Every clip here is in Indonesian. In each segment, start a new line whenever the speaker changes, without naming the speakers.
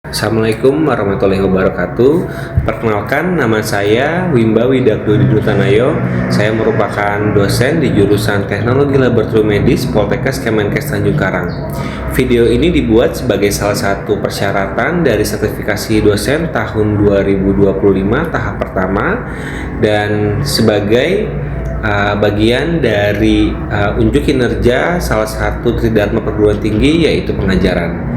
Assalamualaikum warahmatullahi wabarakatuh. Perkenalkan, nama saya Wimba Widakdo Didutanayo. Saya merupakan dosen di jurusan Teknologi Laboratorium Medis Poltekkes Kemenkes Tanjung Karang. Video ini dibuat sebagai salah satu persyaratan dari sertifikasi dosen tahun 2025 tahap pertama dan sebagai bagian dari unjuk kinerja salah satu tridharma perguruan tinggi, yaitu pengajaran.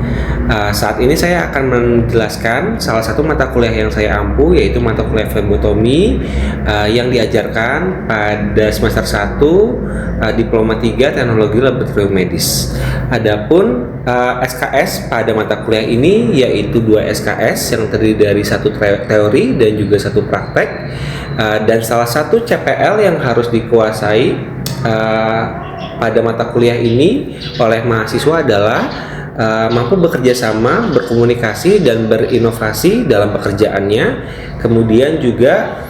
Saat ini saya akan menjelaskan salah satu mata kuliah yang saya ampu, yaitu mata kuliah flebotomi yang diajarkan pada semester 1 Diploma 3 Teknologi Laboratorium Medis. Adapun SKS pada mata kuliah ini yaitu 2 SKS yang terdiri dari satu teori dan juga satu praktek, dan salah satu CPL yang harus dikuasai pada mata kuliah ini oleh mahasiswa adalah mampu bekerja sama, berkomunikasi, dan berinovasi dalam pekerjaannya. Kemudian juga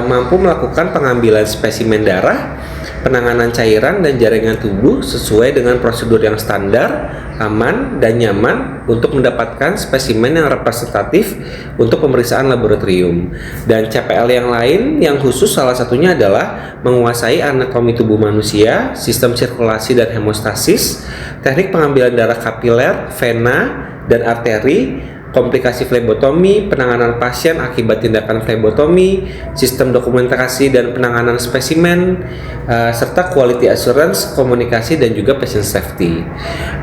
mampu melakukan pengambilan spesimen darah, penanganan cairan dan jaringan tubuh sesuai dengan prosedur yang standar, aman, dan nyaman untuk mendapatkan spesimen yang representatif untuk pemeriksaan laboratorium. Dan CPL yang lain yang khusus salah satunya adalah menguasai anatomi tubuh manusia, sistem sirkulasi dan hemostasis, teknik pengambilan darah kapiler, vena, dan arteri, komplikasi flebotomi, penanganan pasien akibat tindakan flebotomi, sistem dokumentasi dan penanganan spesimen, serta quality assurance, komunikasi, dan juga patient safety.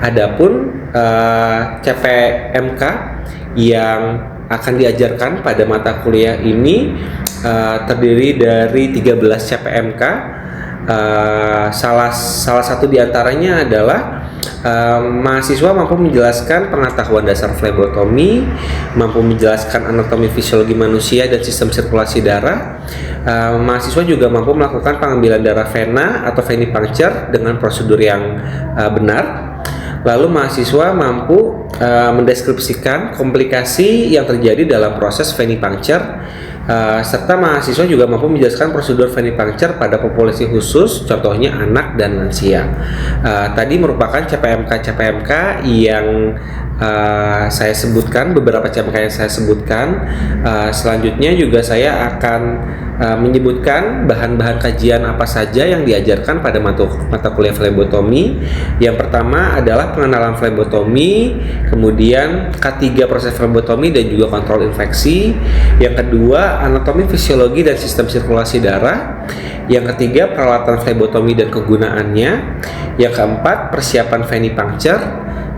Adapun CPMK yang akan diajarkan pada mata kuliah ini terdiri dari 13 CPMK. Salah satu diantaranya adalah mahasiswa mampu menjelaskan pengetahuan dasar flebotomi, mampu menjelaskan anatomi fisiologi manusia dan sistem sirkulasi darah. Mahasiswa juga mampu melakukan pengambilan darah vena atau venipuncture dengan prosedur yang benar. Lalu mahasiswa mampu mendeskripsikan komplikasi yang terjadi dalam proses venipuncture, serta mahasiswa juga mampu menjelaskan prosedur venipuncture pada populasi khusus, contohnya anak dan lansia. Tadi merupakan CPMK yang saya sebutkan, beberapa CPMK yang saya sebutkan. Selanjutnya juga saya akan menyebutkan bahan-bahan kajian apa saja yang diajarkan pada mata kuliah flebotomi. Yang pertama adalah pengenalan flebotomi, kemudian K3 proses flebotomi dan juga kontrol infeksi. Yang kedua, anatomi fisiologi dan sistem sirkulasi darah. Yang ketiga, peralatan flebotomi dan kegunaannya. Yang keempat, persiapan venipuncture.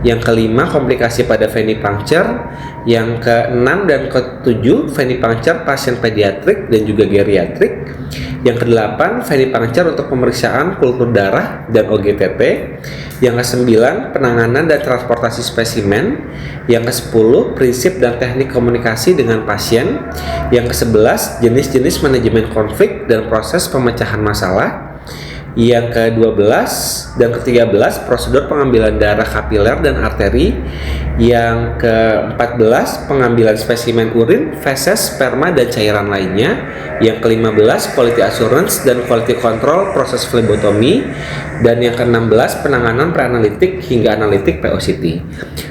Yang kelima, komplikasi pada venipuncture. Yang keenam dan ketujuh, venipuncture pasien pediatrik dan juga geriatrik. Yang kedelapan, venipuncture untuk pemeriksaan kultur darah dan OGTT. Yang kesembilan, penanganan dan transportasi spesimen. Yang kesepuluh, prinsip dan teknik komunikasi dengan pasien. Yang kesebelas, jenis-jenis manajemen konflik dan proses pemecahan masalah. Yang ke-12 dan ke-13, prosedur pengambilan darah kapiler dan arteri. Yang ke-14, pengambilan spesimen urin, feses, sperma, dan cairan lainnya. Yang ke-15, quality assurance dan quality control proses flebotomi. Dan yang ke-16, penanganan preanalitik hingga analitik POCT.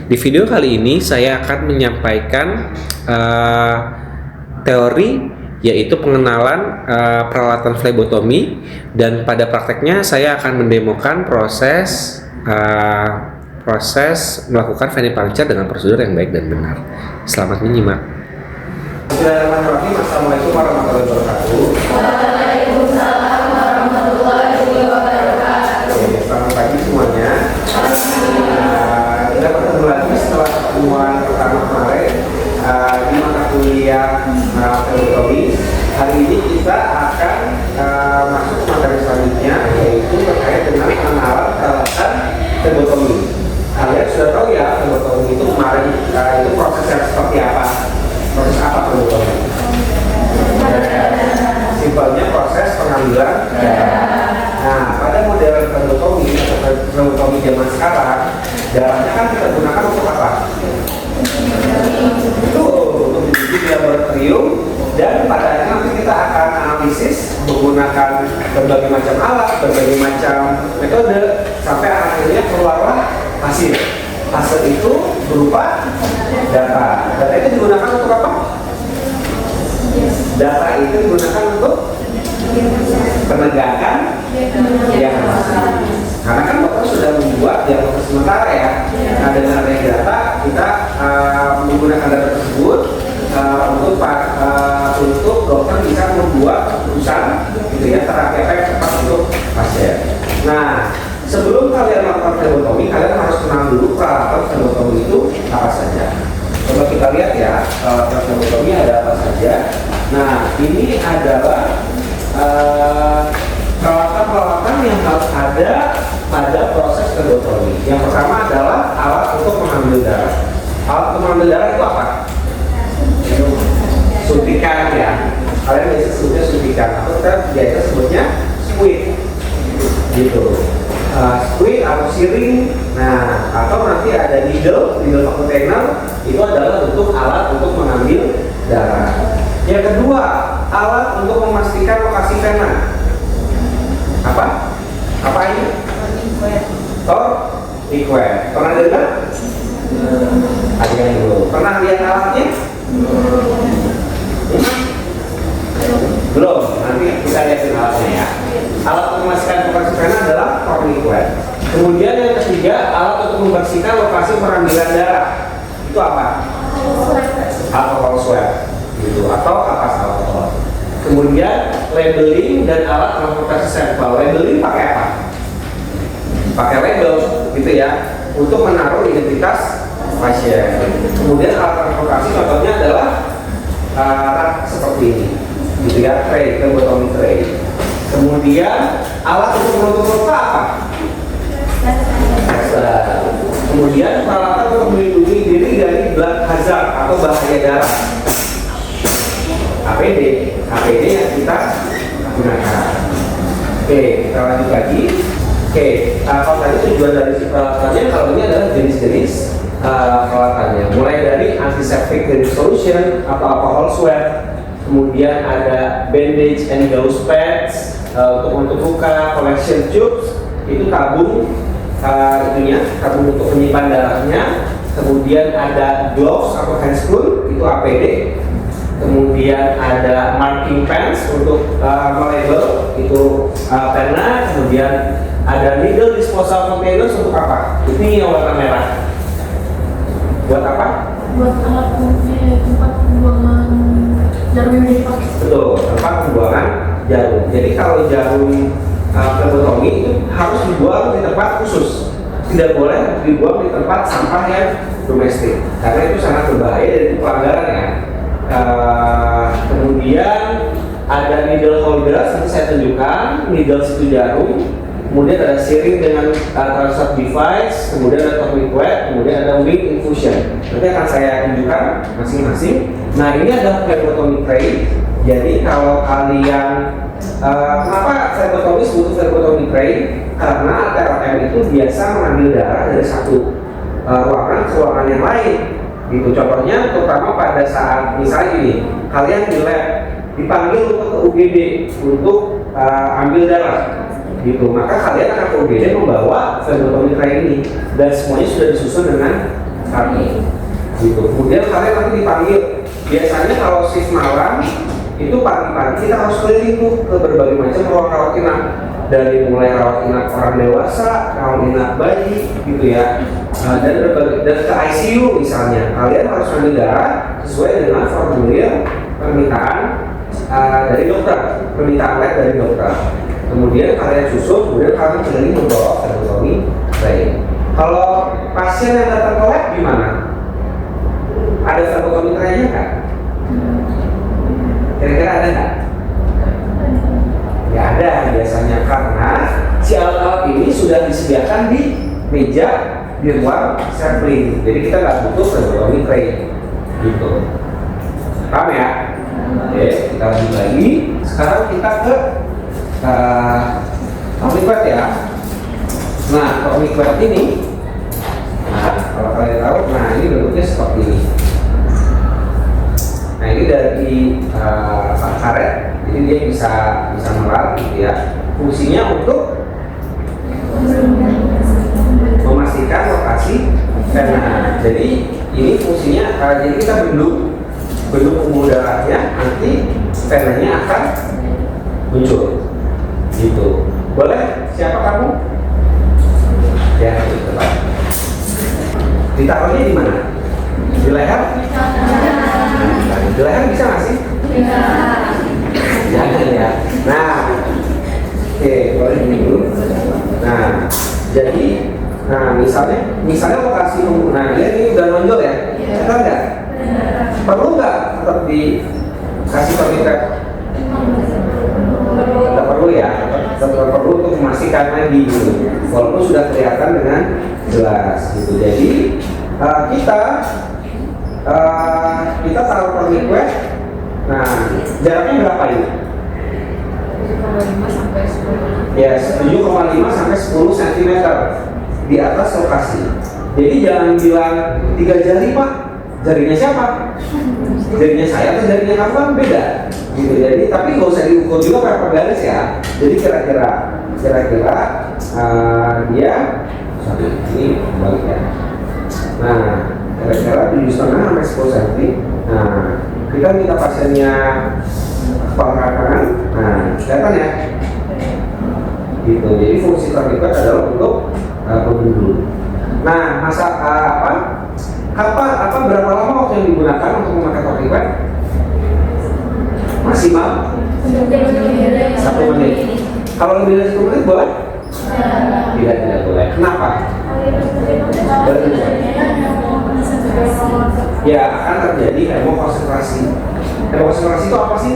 Di video kali ini saya akan menyampaikan teori, yaitu pengenalan peralatan flebotomi, dan pada prakteknya saya akan mendemokan proses melakukan venipuncture dengan prosedur yang baik dan benar. Selamat menyimak.
Bismillahirrahmanirrahim. Assalamualaikum warahmatullahi wabarakatuh.
Waalaikumsalam warahmatullahi wabarakatuh.
Selamat pagi semuanya. Kita bertemu lagi setelah pertemuan pertama kemarin di mata kuliah flebotomi. Hari ini kita akan masuk ke materi selanjutnya, yaitu terkait dengan pengenalan peralatan flebotomi. Kalian sudah tahu ya, flebotomi itu kemarin itu prosesnya seperti apa? Proses apa flebotomi? Simpelnya proses pengambilan darah. Nah, pada model flebotomi atau flebotomi zaman sekarang, darahnya kan kita gunakan untuk apa? Itu untuk diuji di laboratorium, dan pada akhirnya nanti kita akan analisis menggunakan berbagai macam alat, berbagai macam metode, sampai akhirnya keluarlah hasil. Hasil itu berupa data. Data itu digunakan untuk apa? Data itu digunakan untuk penegakan diagnosa. Karena kan dokter sudah membuat diagnosa sementara ya. Nah, dengan adanya data kita menggunakan data tersebut untuk dokter bisa membuat keputusan gitu ya, terapi apa yang tepat untuk pasien. Nah, sebelum kalian melakukan flebotomi, kalian harus kenal dulu peralatan flebotomi itu apa saja. Coba kita lihat ya, flebotomi ada apa saja. Nah, ini adalah peralatan-peralatan yang harus ada pada proses flebotomi. Yang pertama adalah alat untuk mengambil darah. Alat untuk mengambil darah itu apa? Suntikan ya. Kalian biasa sebutnya suntikan, atau kita biasa sebutnya squid, gitu. Squid atau siring. Nah, atau nanti ada needle container, itu adalah bentuk alat untuk mengambil darah. Yang kedua, alat untuk memastikan lokasi vena. Apa? Apa ini? Torniquet. Pernah dengar? Ada yang belum. Pernah lihat alatnya? Belum. Nanti kita lihat alatnya ya. Alat untuk memastikan lokasi vena adalah torniquet. Kemudian yang ketiga, alat untuk membersihkan lokasi pengambilan darah. Itu apa? Alcohol swab. Gitu, atau kapas alkohol. Kemudian labeling dan alat transportasi sampel. Labeling pakai apa? Pakai label, gitu ya, untuk menaruh identitas pasien. Kemudian alat transportasi contohnya adalah rak seperti ini, gitu ya, tray, flebotomy tray. Kemudian alat untuk menutup luka apa? Kemudian peralatan untuk melindungi diri dari blood hazard atau bahaya darah. APD yang kita gunakan. Oke, kita lanjut lagi. Oke, kalau tadi tujuan dari si peralatannya, kalau ini adalah jenis-jenis peralatannya. Mulai dari antiseptic solution atau alcohol swab, kemudian ada bandage and gauze pads untuk menutup luka, collection tubes itu tabung tabung untuk menyimpan darahnya. Kemudian ada gloves atau handscrew itu APD. Kemudian ada marking pens untuk melabel itu pena. Kemudian ada needle disposal containers untuk apa? Ini yang warna merah. Buat apa?
Buat alat tempat pembuangan jarum yang dipakai.
Betul, tempat pembuangan jarum. Jadi kalau jarum flebotomi itu harus dibuang di tempat khusus. Tidak boleh dibuang di tempat sampah yang domestik, karena itu sangat berbahaya dan itu pelanggaran ya. Kemudian ada needle holders, nanti saya tunjukkan. Needle itu jarum. Kemudian ada syringe dengan transport device. Kemudian ada torniquet. Kemudian ada wing infusion. Nanti akan saya tunjukkan masing-masing. Nah, ini adalah flebotomy tray. Jadi kalau kalian kenapa flebotomy butuh flebotomy tray? Karena TLM itu biasa mengambil darah dari satu ruangan ke ruangan yang lain. Gitu. Contohnya terutama pada saat misalnya ini kalian di lab dipanggil untuk ke UGD untuk ambil darah, gitu, maka kalian akan ke UGD membawa flebotomy tray ini dan semuanya sudah disusun dengan rapi, gitu. Kemudian kalian nanti dipanggil, biasanya kalau shift malam itu pagi-pagi kita harus keliling tuh ke berbagai macam ruang rawat inap, dari mulai rawat inap orang dewasa, rawat inap bayi, gitu ya, dan ke ICU misalnya. Kalian harus ambil darah sesuai dengan formulir permintaan dari dokter, permintaan lab dari dokter. Kemudian kalian susun, kemudian kalian keliling membawa flebotomy tray. Kalau pasien yang datang ke lab gimana? Ada flebotomy tray-nya nggak? Kira-kira ada nggak? Ya ada biasanya, karena si alat-alat ini sudah disediakan di meja di ruang sampling. Jadi kita nggak butuh flebotomy tray, gitu. Paham ya? Oke, kita lanjut lagi. Sekarang kita ke torniquet ya. Nah, torniquet ini, kalau kalian tahu, nah ini bentuknya seperti ini. Nah, ini dari karet, jadi dia bisa melar, gitu ya. Fungsinya untuk memastikan lokasi
Vena. Jadi ini fungsinya, jadi kita bendung pembuluh darahnya, nanti venanya akan muncul. Gitu. Boleh? Siapa kamu? Ya, itu Pak. Ditaruhnya di mana? Di leher? Di leher bisa nggak sih?
Bisa.
Jangan ya. Nah, oke, boleh dulu. Nah, jadi, misalnya lokasi nah dia ini udah nonjol ya, betul nggak? Perlu nggak tetap dikasih topikrep? Nggak perlu ya, tetap perlu untuk memastikan lagi gitu. Walaupun sudah kelihatan dengan jelas gitu. Jadi kita taruh topikrep. Nah, jaraknya berapa ini?
7,5 sampai 10.
Ya, 7,5 sampai 10 cm di atas lokasi. Jadi jangan bilang 3 jari Pak, jarinya siapa? Jarinya saya atau jarinya kamu kan beda. Gitu. Jadi tapi nggak usah diukur juga berapa garis ya. Jadi kira-kira dia ini balik ya. Nah, kira-kira 7,5 sampai 10 cm. Nah, kita minta pasiennya pangkat kanan. Nah, kelihatan ya. Gitu. Jadi fungsi topikrep adalah untuk pembuluh. Nah, berapa lama waktu yang digunakan untuk memakai topikrep? Maksimal 1 menit. Kalau lebih dari 1 menit boleh? Tidak boleh. Kenapa? Ya, akan terjadi hemokonsentrasi. Hemokonsentrasi itu apa sih?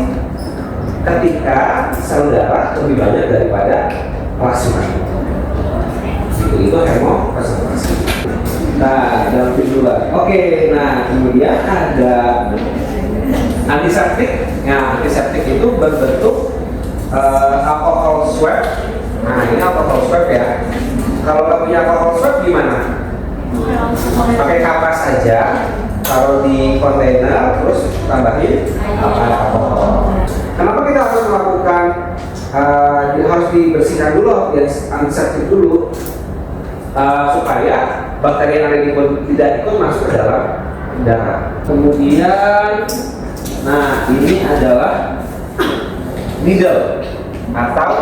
Ketika sel darah lebih banyak daripada plasma. Itu hemokonsentrasi. Nah, dalam tujuan. Oke, nah kemudian ada antiseptik. Nah, antiseptik itu berbentuk alkohol swab. Nah, ini alkohol swab ya. Kalau nggak punya alkohol swab gimana? Pakai kapas saja, taruh di kontainer, terus tambahin alkohol. Kenapa kita harus melakukan harus dibersihkan dulu, antiseptik dulu, supaya bakteri yang ada di kulit tidak ikut masuk ke dalam darah. Kemudian, nah ini adalah needle atau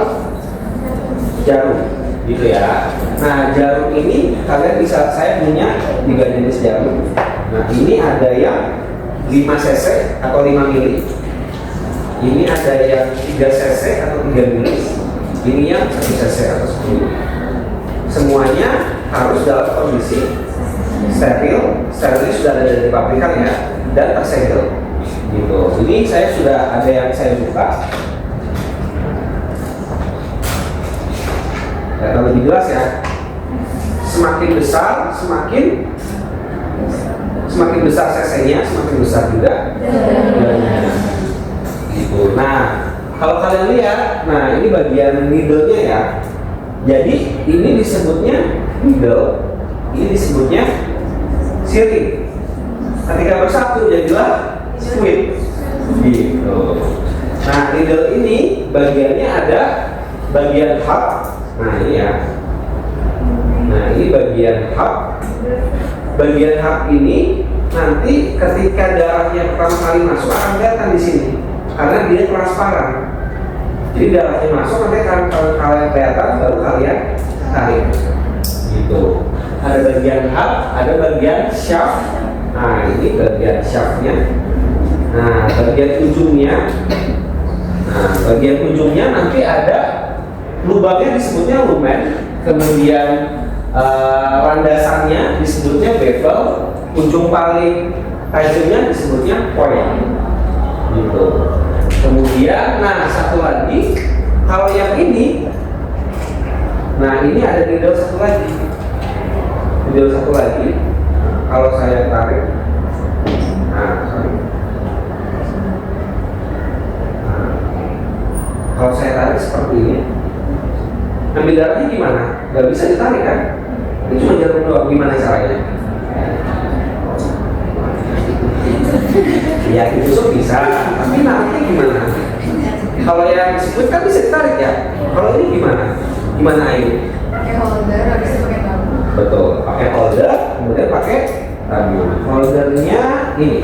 jarum, gitu ya. Nah jarum ini kalian bisa, saya punya 3 jenis jarum. Nah ini ada yang 5 cc atau 5 mili. Ini ada yang 3 cc atau 3 mili. Ini yang 1 cc atau 10 mili. Semuanya harus dalam kondisi steril. Steril sudah ada dari pabrikan ya, dan tersegel. Gitu. Ini saya sudah ada yang saya buka. Kelihatan lebih jelas ya. Semakin besar, semakin besar cc-nya, semakin besar juga. Gitu. Nah, kalau kalian lihat, nah ini bagian needle-nya ya. Jadi ini disebutnya needle, ini disebutnya siring. Ketika bersatu jadilah squid. Gitu. Nah needle ini bagiannya ada bagian hub. Nah ini ya. Nah ini bagian hub. Bagian hub ini nanti ketika darahnya pertama kali masuk akan kelihatan di sini karena dia transparan. Jadi darahnya masuk, nanti kalau kalian kelihatan baru kalian tarik. Gitu. Ada bagian hub, ada bagian shaft. Nah ini bagian shaftnya. Nah bagian ujungnya nanti ada lubangnya disebutnya lumen. Kemudian landasannya disebutnya bevel. Ujung paling tajamnya disebutnya point. Gitu. Kemudian, nah satu lagi, kalau yang ini, nah ini ada needle satu lagi. Kalau saya tarik, kalau saya tarik seperti ini, ambil darahnya gimana? Gak bisa ditarik kan? Ini cuma jarum doang. Gimana caranya? Ya ditusuk bisa, tapi nanti gimana? Kalau yang squid kan bisa ditarik ya. Kalau ini gimana? Gimana ini?
Pakai holder, habis itu pakai tabung.
Betul.
pakai holder, kemudian pakai tabung. Holdernya ini.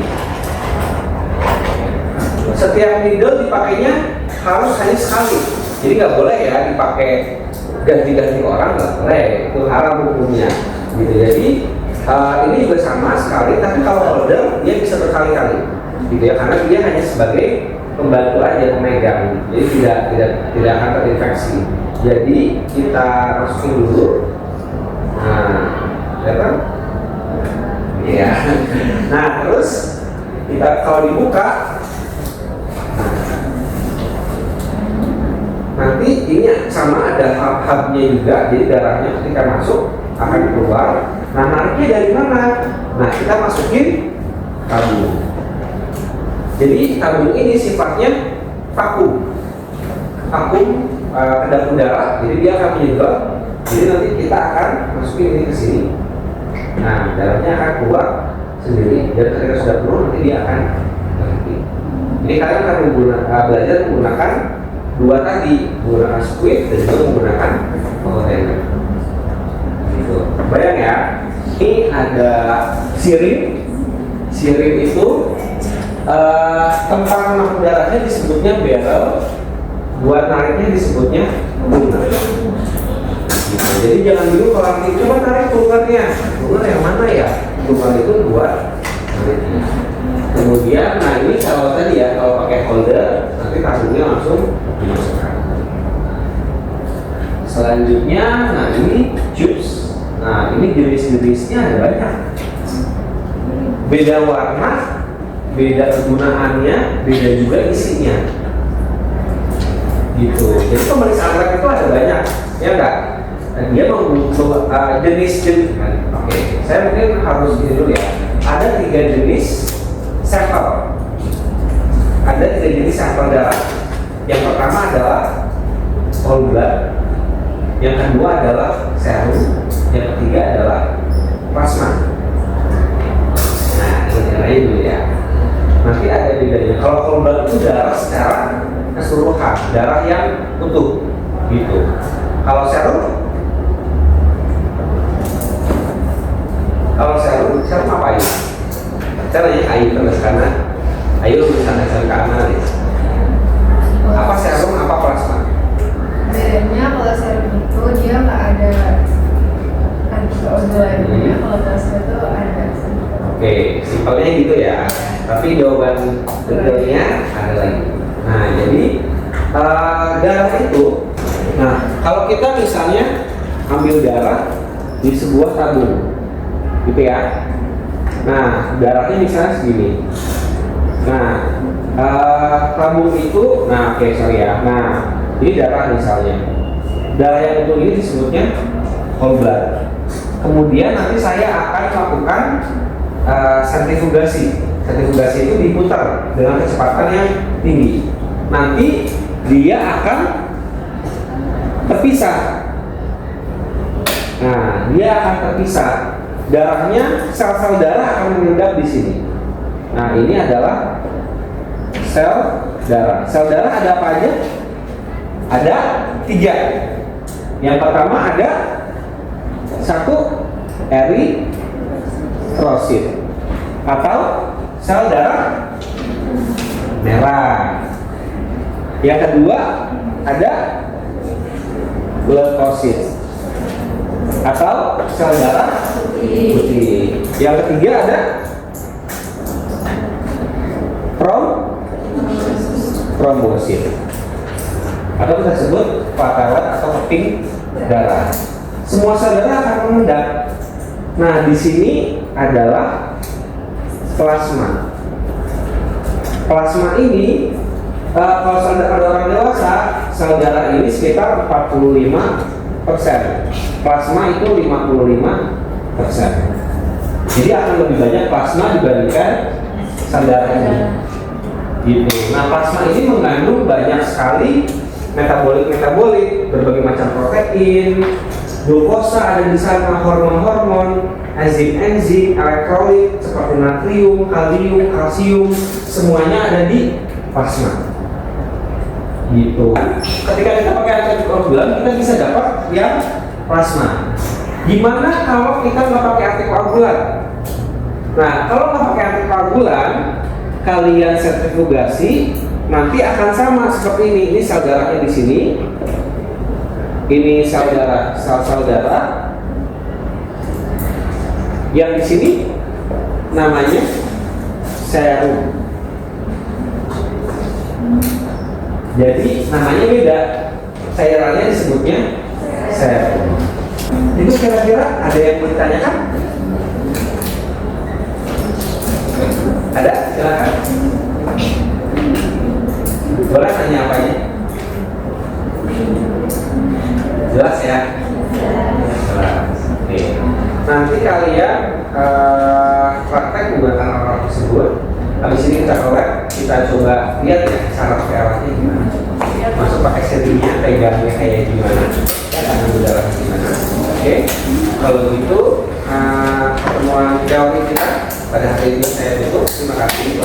Setiap needle dipakainya harus hanya sekali. Jadi nggak boleh ya dipakai ganti-ganti orang, nggak boleh. Itu haram hukumnya. Gitu. Jadi ini juga sama sekali, tapi kalau holder dia bisa berkali-kali. Gitu ya, karena dia hanya sebagai pembantu aja pemegang. Jadi tidak akan terinfeksi. Jadi kita masukin dulu. Nah, kelihatan? Iya. Nah, terus kita kalau dibuka, nanti ini sama ada hub-hubnya juga, jadi darahnya ketika masuk akan keluar. Nah, nariknya dari mana? Nah, kita masukin tabung. Jadi tabung ini sifatnya vakum, kedap udara, jadi dia akan menyedot. Jadi nanti kita akan masukin ini ke sini. Nah, darahnya akan keluar sendiri. Dan ketika sudah penuh, nanti dia akan berhenti. Ini kalian akan belajar menggunakan dua tadi, menggunakan squid dan juga menggunakan container. Gitu. Bayang ya, ini ada siring. Siring itu tempat menampung darahnya disebutnya barrel, buat nariknya disebutnya bunga. Gitu. Jadi jangan dulu kalau nanti coba tarik bungarnya, bungar yang mana ya? Bungar itu buat nariknya. Kemudian, nah ini kalau tadi ya, kalau pakai holder, nanti tabungnya langsung dimasukkan. Selanjutnya, nah ini juice. Nah ini jenis-jenisnya ada banyak. Beda warna, beda kegunaannya, beda juga isinya. Gitu. Jadi pemeriksaan lab itu ada banyak, ya enggak? Dan dia membutuhkan jenis-jenis. Oke, saya mungkin harus ini dulu ya. Ada 3 jenis sampel. Ada 3 jenis sampel darah. Yang pertama adalah whole blood, yang kedua adalah serum, yang ketiga adalah plasma. Nah, ini dulu ya. Nanti ada bedanya. Kalau whole blood itu darah secara keseluruhan, darah yang utuh, gitu. Kalau serum apa ini? Saya nanya air terus karena ayo misalnya ke kanan ya. Apa serum, apa plasma?
Bedanya kalau serum itu dia nggak ada antioksidannya, kalau plasma itu ada.
Oke, simpelnya gitu ya. Tapi jawaban detailnya ada lagi. Nah, jadi darah itu, nah kalau kita misalnya ambil darah di sebuah tabung, gitu ya. Nah, darahnya misalnya segini. Nah, tabung itu, nah oke, sorry ya. Nah, ini darah misalnya. Darah yang utuh ini disebutnya whole blood. Kemudian nanti saya akan melakukan sentrifugasi. Sentrifugasi itu diputar dengan kecepatan yang tinggi. Nanti dia akan terpisah. Nah, dia akan terpisah. Darahnya, sel-sel darah akan mengendap di sini. Nah, ini adalah sel darah. Sel darah ada apa aja? Ada 3. Yang pertama ada 1 eritrosit atau sel darah merah. Yang kedua ada leukosit atau sel darah putih. Yang ketiga ada trombosit atau kita sebut platelet atau keping darah. Semua sel darah akan mengendap. Nah, di sini adalah plasma. Plasma ini kalau pada orang dewasa, sel darah ini sekitar 45%. Plasma itu 55%. Jadi akan lebih banyak plasma dibandingkan sel darah ini. Gitu. Nah, plasma ini mengandung banyak sekali metabolit, berbagai macam protein, glukosa ada di sana, hormon-hormon, enzim-enzim, elektrolit seperti natrium, kalium, kalsium, semuanya ada di plasma. Gitu. Ketika kita pakai anticoagulan, kita bisa dapat yang plasma.
Gimana kalau kita nggak pakai antikoagulan? Nah, kalau nggak pakai antikoagulan, kalian sentrifugasi, nanti akan sama seperti ini. Ini sel darahnya di sini. Ini sel darah, sel darah. Yang di sini namanya serum. Jadi namanya beda. Cairannya disebutnya serum. Itu kira-kira ada yang mau ditanyakan? Ada? Silakan. Boleh tanya apanya? Jelas ya? Jelas. Oke. Nanti kalian praktek menggunakan alat tersebut. Habis ini kita collab, kita coba lihat ya cara pakai alatnya gimana. Masuk pakai serinya, pegangnya kayak gimana, tangan udara gimana. Oke. Kalau gitu pertemuan teori kita pada hari ini saya tutup. Terima kasih.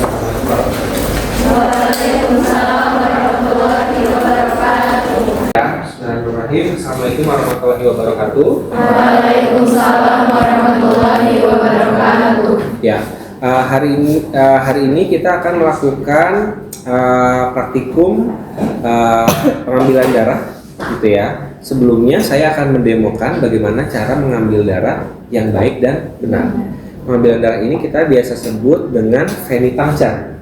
Waalaikumsalam warahmatullahi wabarakatuh.
Bismillahirrahmanirrahim. Assalamualaikum warahmatullahi wabarakatuh.
Waalaikumsalam warahmatullahi wabarakatuh.
Ya, hari ini kita akan melakukan praktikum pengambilan darah, gitu ya. Sebelumnya saya akan mendemokan bagaimana cara mengambil darah yang baik dan benar. Pengambilan darah ini kita biasa sebut dengan venipuncture.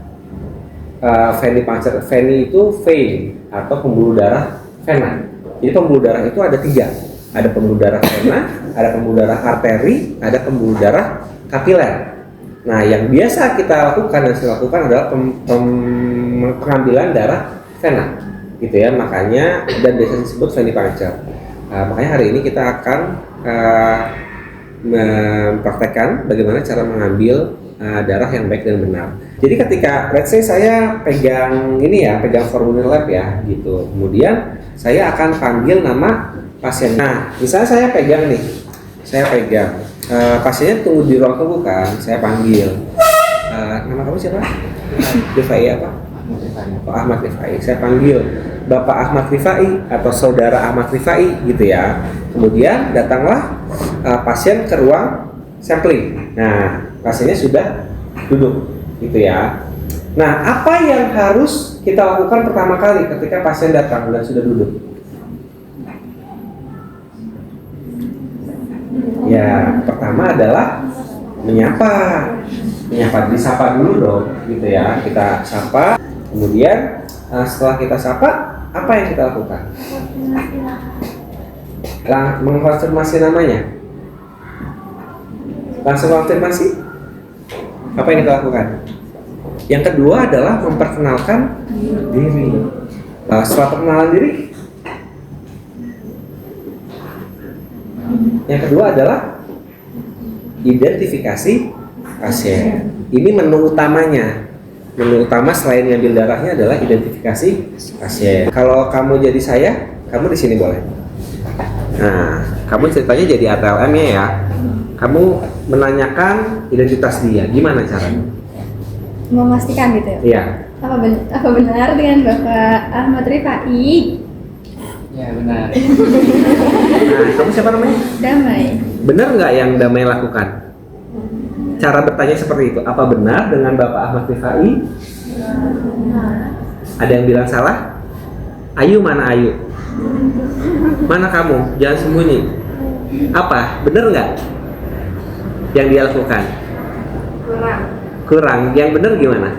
Venipuncture, veni itu vein atau pembuluh darah vena. Jadi pembuluh darah itu ada 3. Ada pembuluh darah vena, ada pembuluh darah arteri, ada pembuluh darah kapiler. Nah, yang biasa kita lakukan dan saya lakukan adalah pengambilan darah vena, gitu ya. Makanya dan biasa disebut venipuncture. Makanya hari ini kita akan mempraktekkan bagaimana cara mengambil darah yang baik dan benar. Jadi ketika let's say saya pegang ini ya, pegang formulir lab ya, gitu. Kemudian saya akan panggil nama pasien. Nah, misalnya saya pegang nih, pasiennya tunggu di ruang tunggu kan, saya panggil. Nama kamu siapa? Rifai apa? Oh, Ahmad Rifai. Saya panggil Bapak Ahmad Rifai atau Saudara Ahmad Rifai, gitu ya. Kemudian datanglah pasien ke ruang sampling. Nah, pasiennya sudah duduk, gitu ya. Nah, apa yang harus kita lakukan pertama kali ketika pasien datang dan sudah duduk? Ya, pertama adalah menyapa, disapa dulu dong, gitu ya. Kita sapa, kemudian setelah kita sapa, apa yang kita lakukan? Mengkonfirmasi namanya. Langsung konfirmasi. Apa yang kita lakukan? Yang kedua adalah memperkenalkan diri. Setelah perkenalan diri, yang kedua adalah identifikasi pasien. Ini menu utamanya. Menu utama selain ngambil darahnya adalah identifikasi pasien. Kalau kamu jadi saya, kamu di sini boleh. Nah, kamu ceritanya jadi ATLM-nya ya. Kamu menanyakan identitas dia. Gimana caranya?
Memastikan gitu ya?
Iya.
Apa benar dengan Bapak Ahmad Rifai?
Ya benar.
Nah, kamu siapa namanya?
Damai.
Benar nggak yang Damai lakukan? Cara bertanya seperti itu. Apa benar dengan Bapak Ahmad Rifai? Ada yang bilang salah? Ayu mana Ayu? Mana kamu? Jangan sembunyi. Apa? Benar nggak? Yang dia lakukan? Kurang. Yang benar gimana?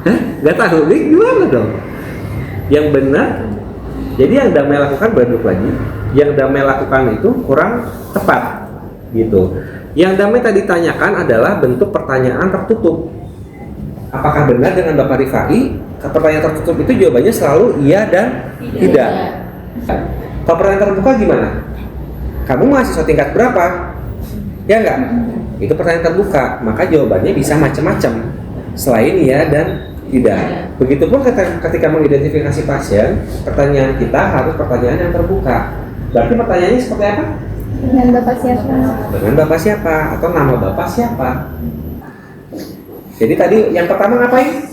Hah? Gak tahu, ini gimana dong? Yang benar, jadi yang Damai lakukan berduduk lagi. Yang Damai lakukan itu kurang tepat, gitu. Yang Damai tadi tanyakan adalah bentuk pertanyaan tertutup. Apakah benar dengan Bapak Rifai? Pertanyaan tertutup itu jawabannya selalu iya dan tidak. Kalau pertanyaan terbuka gimana? Kamu mahasiswa tingkat berapa? Ya enggak? Itu pertanyaan terbuka, maka jawabannya bisa macam-macam selain iya dan tidak. Begitupun ketika mengidentifikasi pasien, pertanyaan kita harus pertanyaan yang terbuka. Berarti pertanyaannya seperti apa?
Dengan Bapak siapa?
Dengan Bapak siapa atau nama Bapak siapa? Jadi tadi yang pertama ngapain?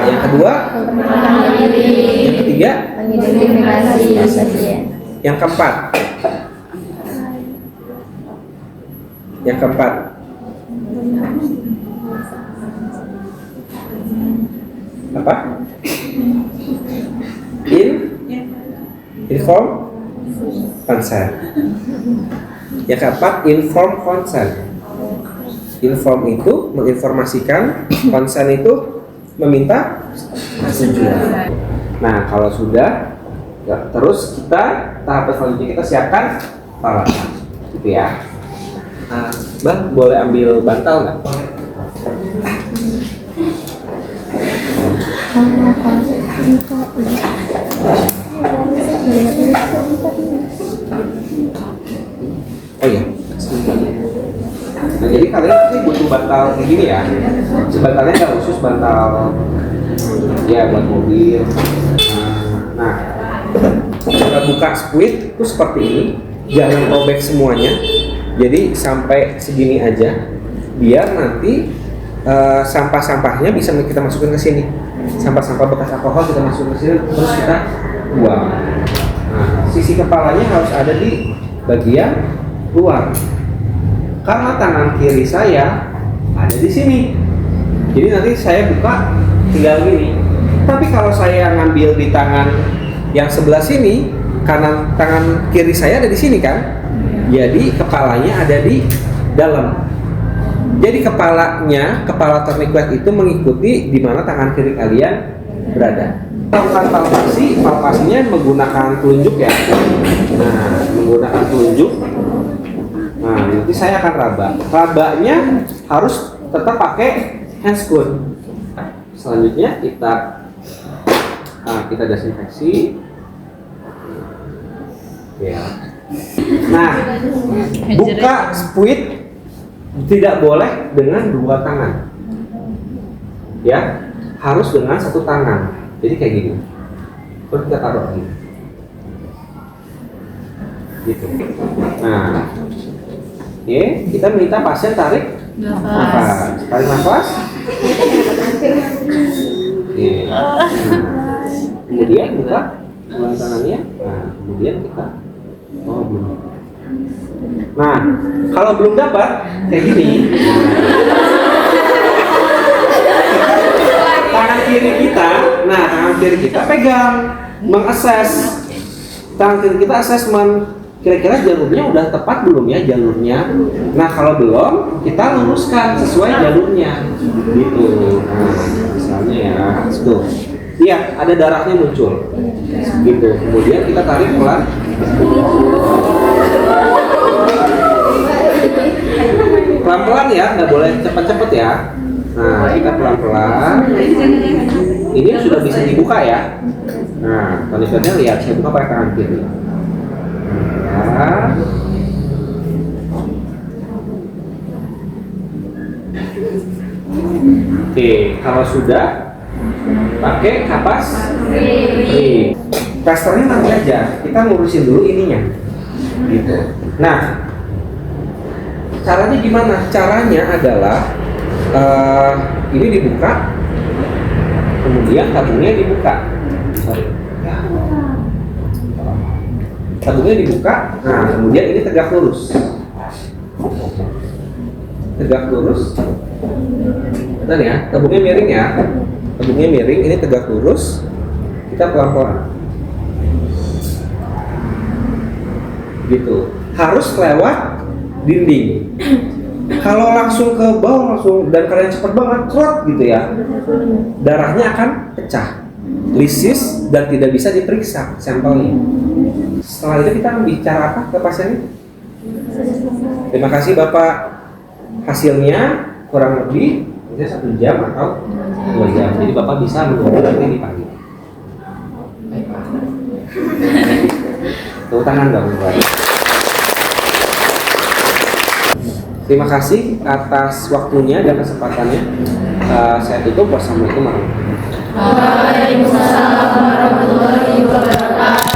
Yang kedua, yang ketiga,
mengidentifikasi pasien.
yang keempat. Yang keempat. Apa? Inform consent. Yang keempat, inform consent. Inform itu menginformasikan, consent itu meminta persetujuan. Nah, kalau sudah, ya, terus kita tahap selanjutnya kita siapkan peralatan, gitu ya. Bang, boleh ambil bantal nggak? Oh iya. Nah, jadi kalian pasti butuh bantal kayak gini ya. Bantalnya nggak khusus bantal ya buat mobil. Nah, cara buka squid itu seperti ini. Jangan robek semuanya. Jadi sampai segini aja. Biar nanti sampah-sampahnya bisa kita masukin ke sini. Sampah-sampah bekas alkohol kita masukin ke sini, terus kita buang. Nah, sisi kepalanya harus ada di bagian luar. Karena tangan kiri saya ada di sini. Jadi nanti saya buka tinggal gini. Tapi kalau saya ngambil di tangan yang sebelah sini, tangan kiri saya ada di sini kan? Jadi kepalanya ada di dalam. Jadi kepala tourniquet itu mengikuti di mana tangan kiri kalian berada. Lakukan palpasinya menggunakan telunjuk ya. Nah, menggunakan telunjuk. Nah, nanti saya akan raba. Rabanya harus tetap pakai handscoon. Selanjutnya kita desinfeksi. Ya. Nah, buka squid tidak boleh dengan dua tangan. Ya, harus dengan satu tangan. Jadi kayak gini. Terus kita taruh lagi. Gitu. Nah, oke, kita minta pasien tarik nafas. Tarik nafas. Oke. Nah, kemudian buka tangannya. Nah, kemudian kita belum. Nah, kalau belum dapat kayak gini. Tangan kiri kita pegang, mengakses. Tangan kiri kita asesmen. Kira-kira jalurnya udah tepat belum ya jalurnya? Nah, kalau belum, kita luruskan sesuai jalurnya. Gitu. Nah, misalnya ya, tuh. Lihat, ada darahnya muncul. Gitu. Kemudian kita tarik pelan. Pelan-pelan ya, nggak boleh cepet-cepet ya. Nah, kita pelan-pelan. Ini sudah bisa dibuka ya. Nah, tourniquetnya lihat, saya buka pakai tangan kiri. Ya. Oke, kalau sudah pakai kapas. Plasternya nanti aja, kita ngurusin dulu ininya. Gitu. Nah, caranya gimana? Caranya adalah ini dibuka, kemudian tabungnya dibuka. Tabungnya dibuka, nah kemudian ini tegak lurus. Tegak lurus. Benar ya, tabungnya miring ya. Tabungnya miring, ini tegak lurus. Kita pelan-pelan. Gitu. Harus lewat dinding. Kalau langsung ke bawah dan kalian cepat banget trot gitu ya, darahnya akan pecah, lisis dan tidak bisa diperiksa sampelnya. Setelah itu kita bicara apa ke pasiennya? Terima kasih Bapak, hasilnya kurang lebih 1 jam atau 2 jam. Jadi Bapak bisa menunggu nanti di pagi. Tepuk tangan dong. Terima kasih atas waktunya dan kesempatannya. Saya tutup. Wassalamualaikum warahmatullahi wabarakatuh.
Waalaikumsalam warahmatullahi wabarakatuh.